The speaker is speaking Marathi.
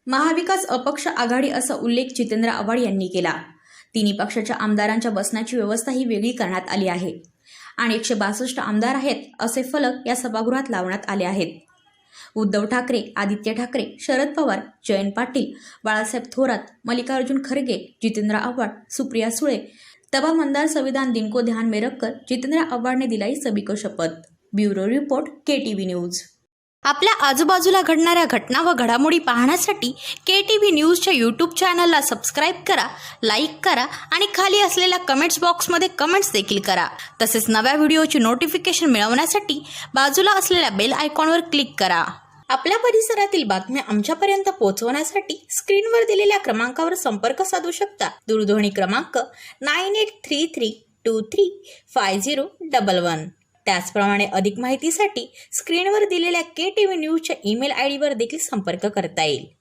महाविकास अपक्ष आघाडी असा उल्लेख जितेंद्र आव्हाड यांनी केला। तिन्ही पक्षाच्या आमदारांच्या बसण्याची व्यवस्था ही वेगळी करण्यात आली आहे आणि 162 आमदार आहेत असे फलक या सभागृहात लावण्यात आले आहेत। उद्धव ठाकरे, आदित्य ठाकरे, शरद पवार, जयंत पाटील, बाळासाहेब थोरात, मल्लिकार्जुन खरगे, जितेंद्र आव्हाड, सुप्रिया सुळे, तबा मंदार, संविधान दिनको ध्यान मेरकर, जितेंद्र आव्हाड ने दिलाई सभी को शपथ। Bureau report, KTV news. आपल्या आजूबाजूला घडणाऱ्या घटना व घडामोडी पाहण्यासाठी KTV न्यूजच्या यूट्यूब चॅनलला सबस्क्राईब करा, लाईक करा आणि खाली असलेल्या कमेंट्स बॉक्समध्ये कमेंट्स देखील करा। तसेच नव्या व्हिडिओची नोटिफिकेशन मिळवण्यासाठी बाजूला असलेल्या बेल आयकॉनवर क्लिक करा। आपल्या परिसरातील बातम्या आमच्यापर्यंत पोहोचवण्यासाठी स्क्रीनवर दिलेल्या क्रमांकावर संपर्क साधू शकता। दूरध्वनी क्रमांक 9833235011। त्याचप्रमाणे अधिक माहितीसाठी स्क्रीनवर दिलेल्या KTV न्यूजच्या ईमेल ID वर देखील संपर्क करता येईल।